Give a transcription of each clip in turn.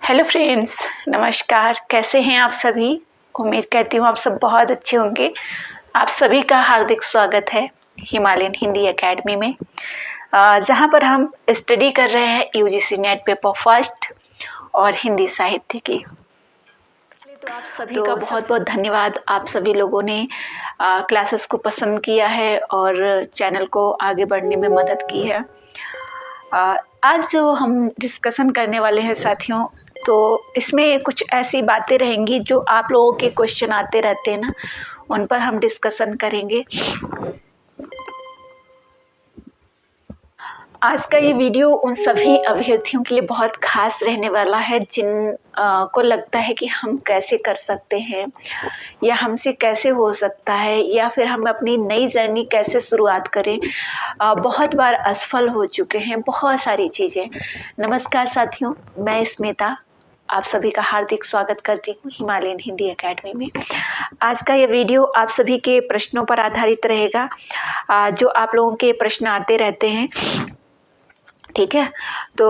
Hello friends, नमस्कार। कैसे हैं आप सभी? उम्मीद करती हूँ आप सब बहुत अच्छे होंगे। आप सभी का हार्दिक स्वागत है हिमालयन हिंदी एकेडमी में, जहाँ पर हम स्टडी कर रहे हैं यूजीसी नेट पेपर फर्स्ट और हिंदी साहित्य की। तो आप सभी का बहुत बहुत धन्यवाद। आप सभी लोगों ने क्लासेस को पसंद किया है और चैनल को आगे बढ़ने में मदद की है। आज जो हम डिस्कशन करने वाले हैं साथियों, तो इसमें कुछ ऐसी बातें रहेंगी जो आप लोगों के क्वेश्चन आते रहते हैं ना, उन पर हम डिस्कशन करेंगे। आज का ये वीडियो उन सभी अभ्यर्थियों के लिए बहुत खास रहने वाला है जिन को लगता है कि हम कैसे कर सकते हैं या हमसे कैसे हो सकता है या फिर हम अपनी नई जर्नी कैसे शुरुआत करें। बहुत बार असफल हो चुके हैं बहुत सारी चीज़ें। नमस्कार साथियों, मैं स्मिता आप सभी का हार्दिक स्वागत करती हूँ हिमालयन हिंदी एकेडमी में। आज का ये वीडियो आप सभी के प्रश्नों पर आधारित रहेगा, जो आप लोगों के प्रश्न आते रहते हैं। ठीक है, तो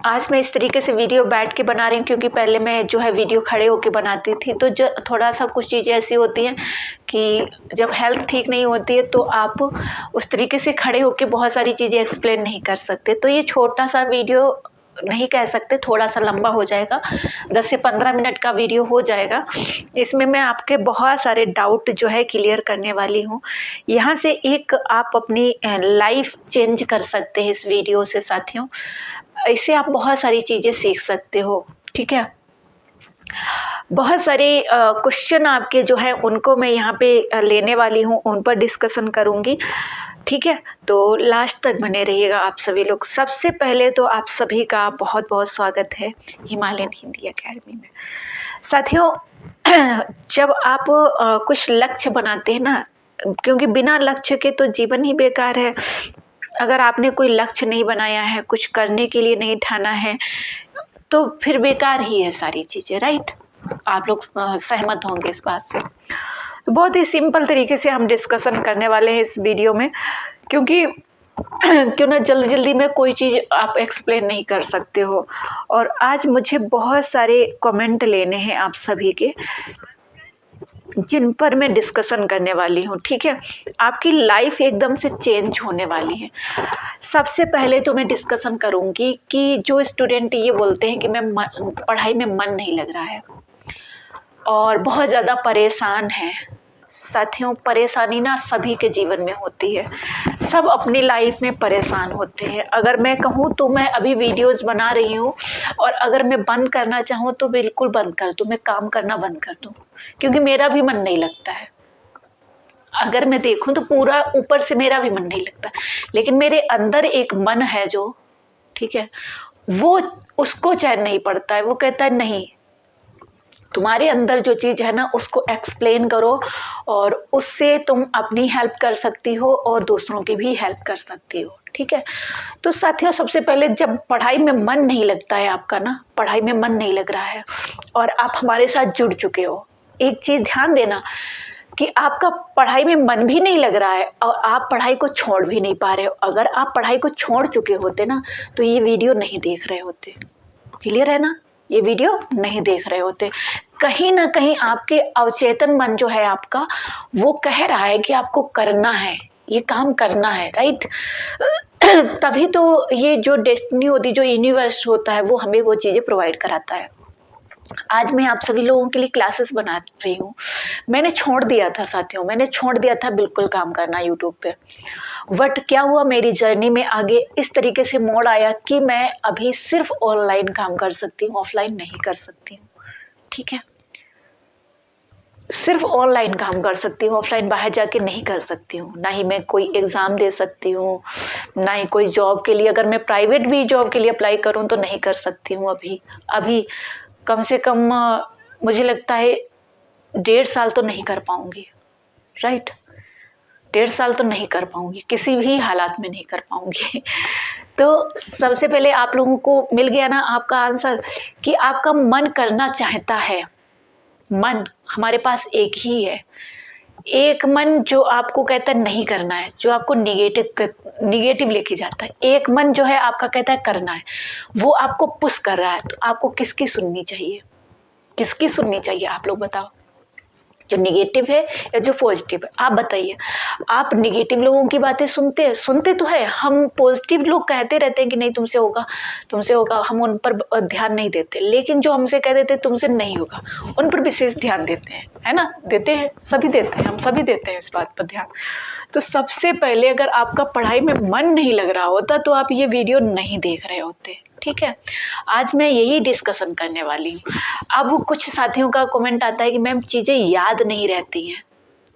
आज मैं इस तरीके से वीडियो बैठ के बना रही हूँ क्योंकि पहले मैं जो है वीडियो खड़े होके बनाती थी, तो जो थोड़ा सा कुछ चीज़ें ऐसी होती हैं कि जब हेल्थ ठीक नहीं होती है तो आप उस तरीके से खड़े होके बहुत सारी चीज़ें एक्सप्लेन नहीं कर सकते। तो ये छोटा सा वीडियो नहीं कह सकते, थोड़ा सा लंबा हो जाएगा, 10 से 15 मिनट का वीडियो हो जाएगा। इसमें मैं आपके बहुत सारे डाउट जो है क्लियर करने वाली हूँ। यहाँ से एक आप अपनी लाइफ चेंज कर सकते हैं इस वीडियो से साथियों। इससे आप बहुत सारी चीज़ें सीख सकते हो। ठीक है, बहुत सारे क्वेश्चन आपके जो है उनको मैं यहाँ पे लेने वाली हूँ, उन पर डिस्कशन करूँगी। ठीक है, तो लास्ट तक बने रहिएगा आप सभी लोग। सबसे पहले तो आप सभी का बहुत बहुत स्वागत है हिमालयन हिंदी एकेडमी में। साथियों, जब आप कुछ लक्ष्य बनाते हैं ना, क्योंकि बिना लक्ष्य के तो जीवन ही बेकार है। अगर आपने कोई लक्ष्य नहीं बनाया है, कुछ करने के लिए नहीं ठाना है, तो फिर बेकार ही है सारी चीज़ें। राइट, आप लोग सहमत होंगे इस बात से। तो बहुत ही सिंपल तरीके से हम डिस्कशन करने वाले हैं इस वीडियो में, क्योंकि क्यों ना जल्दी में कोई चीज़ आप एक्सप्लेन नहीं कर सकते हो। और आज मुझे बहुत सारे कमेंट लेने हैं आप सभी के, जिन पर मैं डिस्कशन करने वाली हूँ। ठीक है, आपकी लाइफ एकदम से चेंज होने वाली है। सबसे पहले तो मैं डिस्कशन करूँगी कि जो स्टूडेंट ये बोलते हैं कि मैं पढ़ाई में मन नहीं लग रहा है और बहुत ज़्यादा परेशान है। साथियों, परेशानी ना सभी के जीवन में होती है, सब अपनी लाइफ में परेशान होते हैं। अगर मैं कहूँ तो मैं अभी वीडियोज़ बना रही हूँ और अगर मैं बंद करना चाहूँ तो बिल्कुल बंद कर दूँ, मैं काम करना बंद कर दूँ, क्योंकि मेरा भी मन नहीं लगता है। अगर मैं देखूँ तो पूरा ऊपर से मेरा भी मन नहीं लगता, लेकिन मेरे अंदर एक मन है जो, ठीक है, वो उसको चैन नहीं पड़ता है। वो कहता है नहीं, तुम्हारे अंदर जो चीज़ है ना उसको एक्सप्लेन करो और उससे तुम अपनी हेल्प कर सकती हो और दूसरों की भी हेल्प कर सकती हो। ठीक है, तो साथियों, सबसे पहले जब पढ़ाई में मन नहीं लगता है आपका ना, पढ़ाई में मन नहीं लग रहा है और आप हमारे साथ जुड़ चुके हो, एक चीज़ ध्यान देना कि आपका पढ़ाई में मन भी नहीं लग रहा है और आप पढ़ाई को छोड़ भी नहीं पा रहे हो। अगर आप पढ़ाई को छोड़ चुके होते ना तो ये वीडियो नहीं देख रहे होते। क्लियर है ना, ये वीडियो नहीं देख रहे होते। कहीं ना कहीं आपके अवचेतन मन जो है आपका, वो कह रहा है कि आपको करना है, ये काम करना है। राइट, तभी तो ये जो डेस्टिनी होती, जो यूनिवर्स होता है, वो हमें वो चीज़ें प्रोवाइड कराता है। आज मैं आप सभी लोगों के लिए क्लासेस बना रही हूँ। मैंने छोड़ दिया था साथियों, मैंने छोड़ दिया था बिल्कुल काम करना यूट्यूब पे। बट क्या हुआ, मेरी जर्नी में आगे इस तरीके से मोड़ आया कि मैं अभी सिर्फ ऑनलाइन काम कर सकती हूँ, ऑफलाइन नहीं कर सकती हूँ। ठीक है, सिर्फ ऑनलाइन काम कर सकती हूँ, ऑफलाइन बाहर जाके नहीं कर सकती हूँ। ना ही मैं कोई एग्ज़ाम दे सकती हूँ, ना ही कोई जॉब के लिए, अगर मैं प्राइवेट भी जॉब के लिए अप्लाई करूँ तो नहीं कर सकती हूँ। अभी कम से कम मुझे लगता है 1.5 साल तो नहीं कर पाऊँगी। राइट, 1.5 साल तो नहीं कर पाऊँगी, किसी भी हालात में नहीं कर पाऊँगी। तो सबसे पहले आप लोगों को मिल गया ना आपका आंसर कि आपका मन करना चाहता है। मन हमारे पास एक ही है, एक मन जो आपको कहता है नहीं करना है, जो आपको निगेटिव लेके जाता है। एक मन जो है आपका कहता है करना है, वो आपको पुश कर रहा है। तो आपको किसकी सुननी चाहिए? किसकी सुननी चाहिए आप लोग बताओ, जो निगेटिव है या जो पॉजिटिव है? आप बताइए। आप निगेटिव लोगों की बातें सुनते तो है, हम पॉजिटिव लोग कहते रहते हैं कि नहीं तुमसे होगा, तुमसे होगा, हम उन पर ध्यान नहीं देते। लेकिन जो हमसे कह देते तुमसे नहीं होगा, उन पर विशेष ध्यान देते हैं, है ना? देते हैं, सभी देते हैं, हम सभी देते हैं इस बात पर ध्यान। तो सबसे पहले अगर आपका पढ़ाई में मन नहीं लग रहा होता तो आप ये वीडियो नहीं देख रहे होते, ठीक है? आज मैं यही डिस्कशन करने वाली हूँ। अब कुछ साथियों का कमेंट आता है कि मैम चीज़ें याद नहीं रहती हैं,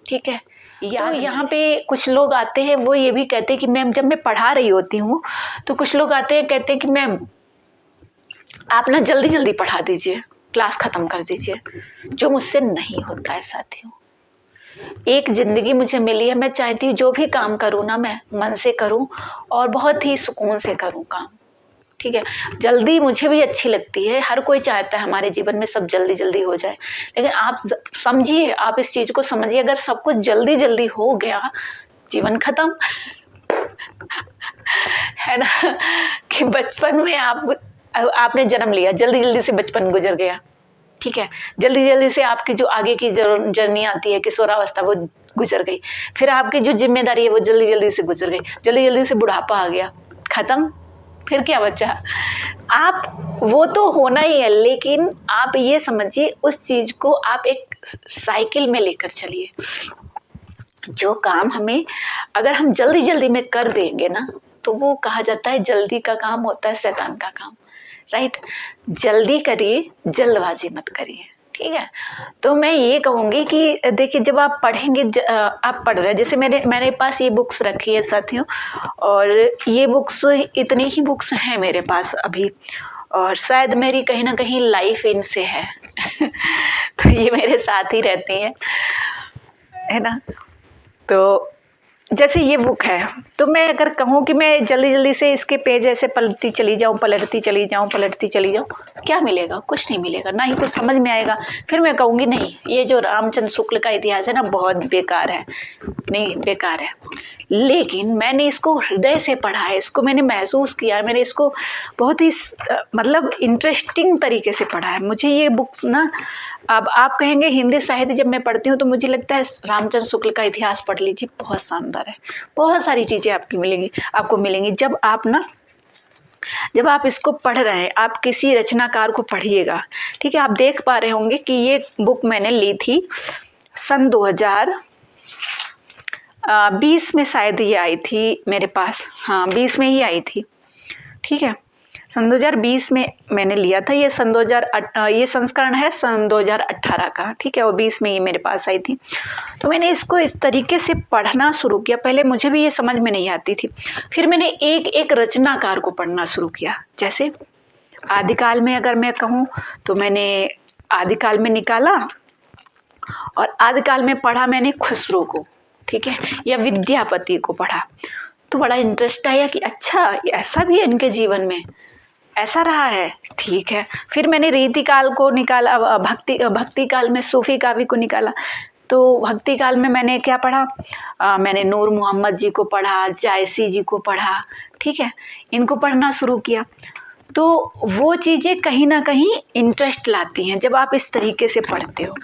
ठीक है? तो यहाँ पे कुछ लोग आते हैं, वो ये भी कहते हैं कि मैम जब मैं पढ़ा रही होती हूँ तो कुछ लोग आते हैं, कहते हैं कि मैम आप ना जल्दी जल्दी पढ़ा दीजिए, क्लास ख़त्म कर दीजिए, जो मुझसे नहीं होता है साथियों। एक ज़िंदगी मुझे मिली है, मैं चाहती हूँ जो भी काम करूँ ना मैं मन से करूँ और बहुत ही सुकून से करूँ काम, ठीक है? जल्दी मुझे भी अच्छी लगती है, हर कोई चाहता है हमारे जीवन में सब जल्दी जल्दी हो जाए। लेकिन आप समझिए, आप इस चीज़ को समझिए, अगर सब कुछ जल्दी जल्दी हो गया, जीवन ख़त्म है ना? कि बचपन में आपने जन्म लिया, जल्दी जल्दी से बचपन गुजर गया, ठीक है? जल्दी जल्दी से आपकी जो आगे की जर्नी आती है किशोरावस्था, वो गुजर गई। फिर आपकी जो जिम्मेदारी है वो जल्दी जल्दी से गुजर गई। जल्दी जल्दी से बुढ़ापा आ गया, ख़त्म। फिर क्या बचा? आप वो तो होना ही है, लेकिन आप ये समझिए उस चीज़ को आप एक साइकिल में लेकर चलिए। जो काम हमें अगर हम जल्दी जल्दी में कर देंगे ना, तो वो कहा जाता है जल्दी का काम होता है शैतान का काम, राइट? जल्दी करिए, जल्दबाजी मत करिए, ठीक है? तो मैं ये कहूँगी कि देखिए, जब आप पढ़ेंगे, आप पढ़ रहे हैं, जैसे मेरे पास ये बुक्स रखी है साथियों, और ये बुक्स इतनी ही बुक्स हैं मेरे पास अभी, और शायद मेरी कहीं ना कहीं लाइफ इनसे है तो ये मेरे साथ ही रहती हैं, है ना? तो जैसे ये बुक है, तो मैं अगर कहूँ कि मैं जल्दी जल्दी से इसके पेज ऐसे पलटती चली जाऊँ, क्या मिलेगा? कुछ नहीं मिलेगा, ना ही कुछ समझ में आएगा। फिर मैं कहूँगी नहीं, ये जो रामचंद्र शुक्ल का इतिहास है ना, बहुत बेकार है, नहीं बेकार है। लेकिन मैंने इसको हृदय से पढ़ा है, इसको मैंने महसूस किया है, मैंने इसको बहुत ही मतलब इंटरेस्टिंग तरीके से पढ़ा है। मुझे ये बुक्स ना, अब आप कहेंगे हिंदी साहित्य जब मैं पढ़ती हूँ तो मुझे लगता है रामचंद्र शुक्ल का इतिहास पढ़ लीजिए, बहुत शानदार है, बहुत सारी चीज़ें आपको मिलेंगी जब आप इसको पढ़ रहे हैं। आप किसी रचनाकार को पढ़िएगा, ठीक है? आप देख पा रहे होंगे कि ये बुक मैंने ली थी सन 2020 में, शायद ये आई थी मेरे पास, हाँ 20 में ही आई थी, ठीक है? सन 2020 में मैंने लिया था। ये ये संस्करण है सन 2018 का, ठीक है? और 20 में ये मेरे पास आई थी। तो मैंने इसको इस तरीके से पढ़ना शुरू किया। पहले मुझे भी ये समझ में नहीं आती थी, फिर मैंने एक एक रचनाकार को पढ़ना शुरू किया। जैसे आदिकाल में अगर मैं कहूँ तो मैंने आदिकाल में निकाला, और आदिकाल में पढ़ा मैंने खुसरो को, ठीक है? या विद्यापति को पढ़ा, तो बड़ा इंटरेस्ट आया कि अच्छा ऐसा भी है इनके जीवन में, ऐसा रहा है, ठीक है? फिर मैंने रीतिकाल को निकाला, भक्ति काल में सूफी काव्य को निकाला। तो भक्ति काल में मैंने क्या पढ़ा? मैंने नूर मोहम्मद जी को पढ़ा, जायसी जी को पढ़ा, ठीक है? इनको पढ़ना शुरू किया। तो वो चीज़ें कहीं ना कहीं इंटरेस्ट लाती हैं जब आप इस तरीके से पढ़ते हो,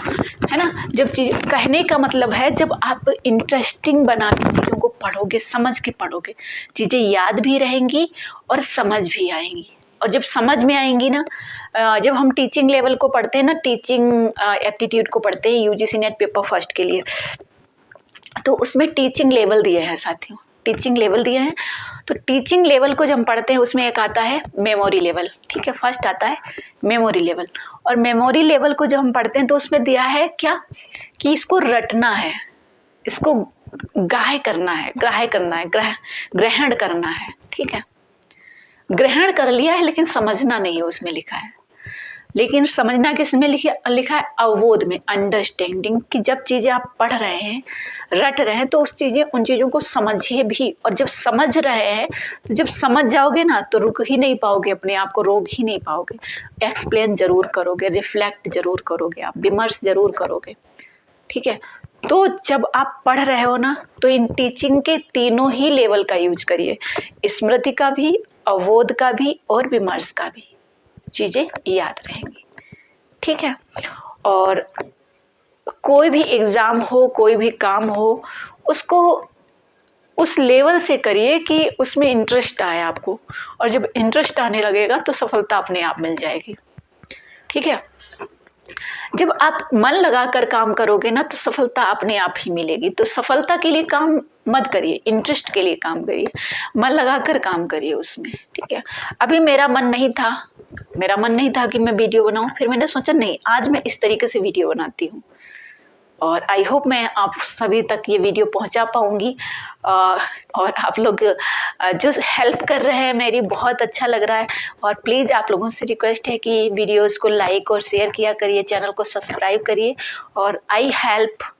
है ना? जब चीज़ कहने का मतलब है, जब आप इंटरेस्टिंग बना के चीज़ों को पढ़ोगे, समझ के पढ़ोगे, चीज़ें याद भी रहेंगी और समझ भी आएंगी। और जब समझ में आएंगी ना, जब हम टीचिंग लेवल को पढ़ते हैं ना, टीचिंग एप्टीट्यूड को पढ़ते हैं यूजीसी नेट पेपर फर्स्ट के लिए, तो उसमें टीचिंग लेवल दिए हैं साथियों, टीचिंग लेवल दिए हैं। तो टीचिंग लेवल को जब हम पढ़ते हैं उसमें एक आता है मेमोरी लेवल, ठीक है? फर्स्ट आता है मेमोरी लेवल, और मेमोरी लेवल को जब हम पढ़ते हैं तो उसमें दिया है क्या कि इसको रटना है, इसको ग्राह्य करना है, ग्रहण करना है, ठीक है? ग्रहण कर लिया है लेकिन समझना नहीं है, उसमें लिखा है। लेकिन समझना किस में लिखा है? अवबोध में, अंडरस्टैंडिंग, कि जब चीज़ें आप पढ़ रहे हैं, रट रहे हैं, तो उन चीज़ों को समझिए भी। और जब समझ रहे हैं तो जब समझ जाओगे ना तो रुक ही नहीं पाओगे, अपने आप को रोक ही नहीं पाओगे। एक्सप्लेन ज़रूर करोगे, रिफ्लेक्ट ज़रूर करोगे, आप विमर्श ज़रूर करोगे, ठीक है? तो जब आप पढ़ रहे हो ना, तो इन टीचिंग के तीनों ही लेवल का यूज करिए, स्मृति का भी, अवोध का भी और विमर्श का भी, चीज़ें याद रहेंगी। ठीक है। और कोई भी एग्ज़ाम हो, कोई भी काम हो, उसको उस लेवल से करिए कि उसमें इंटरेस्ट आए आपको, और जब इंटरेस्ट आने लगेगा तो सफलता अपने आप मिल जाएगी। ठीक है। जब आप मन लगा कर काम करोगे ना, तो सफलता अपने आप ही मिलेगी। तो सफलता के लिए काम मत करिए, इंटरेस्ट के लिए काम करिए, मन लगा कर काम करिए उसमें। ठीक है। अभी मेरा मन नहीं था कि मैं वीडियो बनाऊं, फिर मैंने सोचा नहीं, आज मैं इस तरीके से वीडियो बनाती हूँ, और आई होप मैं आप सभी तक ये वीडियो पहुंचा पाऊंगी। और आप लोग जो हेल्प कर रहे हैं मेरी, बहुत अच्छा लग रहा है। और प्लीज़ आप लोगों से रिक्वेस्ट है कि वीडियोस को लाइक और शेयर किया करिए, चैनल को सब्सक्राइब करिए, और I help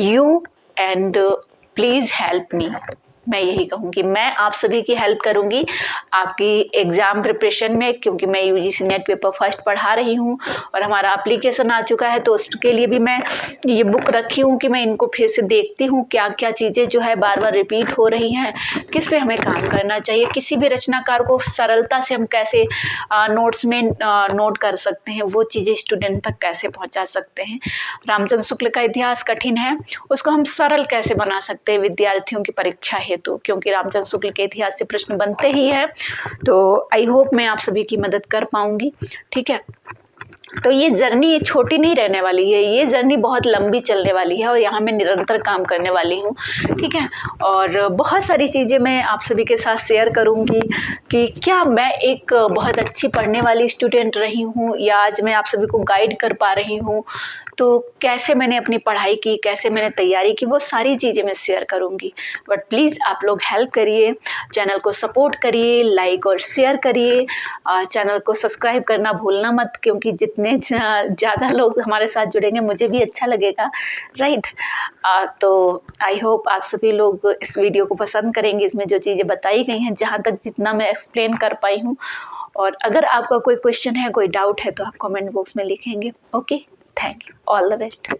you and please help me. मैं यही कहूँगी, मैं आप सभी की हेल्प करूँगी आपकी एग्ज़ाम प्रिपरेशन में, क्योंकि मैं यूजीसी नेट पेपर फर्स्ट पढ़ा रही हूँ और हमारा एप्लीकेशन आ चुका है, तो उसके लिए भी मैं ये बुक रखी हूँ कि मैं इनको फिर से देखती हूँ क्या क्या चीज़ें जो है बार बार रिपीट हो रही हैं, किस पे हमें काम करना चाहिए, किसी भी रचनाकार को सरलता से हम कैसे नोट्स में नोट कर सकते हैं, वो चीज़ें स्टूडेंट तक कैसे पहुँचा सकते हैं। रामचंद्र शुक्ल का इतिहास कठिन है, उसको हम सरल कैसे बना सकते हैं विद्यार्थियों की परीक्षा हेतु, क्योंकि रामचंद्र शुक्ल के इतिहास से प्रश्न बनते ही हैं। तो आई होप मैं आप सभी की मदद कर पाऊंगी। ठीक है। तो ये जर्नी छोटी नहीं रहने वाली है, ये जर्नी बहुत लंबी चलने वाली है, और यहाँ मैं निरंतर काम करने वाली हूँ। ठीक है। और बहुत सारी चीज़ें मैं आप सभी के साथ शेयर करूँगी कि क्या मैं एक बहुत अच्छी पढ़ने वाली स्टूडेंट रही हूँ, या आज मैं आप सभी को गाइड कर पा रही हूँ, तो कैसे मैंने अपनी पढ़ाई की, कैसे मैंने तैयारी की, वो सारी चीज़ें मैं शेयर करूँगी। बट प्लीज़ आप लोग हेल्प करिए, चैनल को सपोर्ट करिए, लाइक और शेयर करिए, चैनल को सब्सक्राइब करना भूलना मत, क्योंकि जितने ज़्यादा लोग हमारे साथ जुड़ेंगे मुझे भी अच्छा लगेगा, राइट। तो आई होप आप सभी लोग इस वीडियो को पसंद करेंगे, इसमें जो चीज़ें बताई गई हैं, जहाँ तक जितना मैं एक्सप्लेन कर पाई हूँ। और अगर आपका कोई क्वेश्चन है, कोई डाउट है, तो आप कमेंट बॉक्स में लिखेंगे। Okay, thank you, all the best.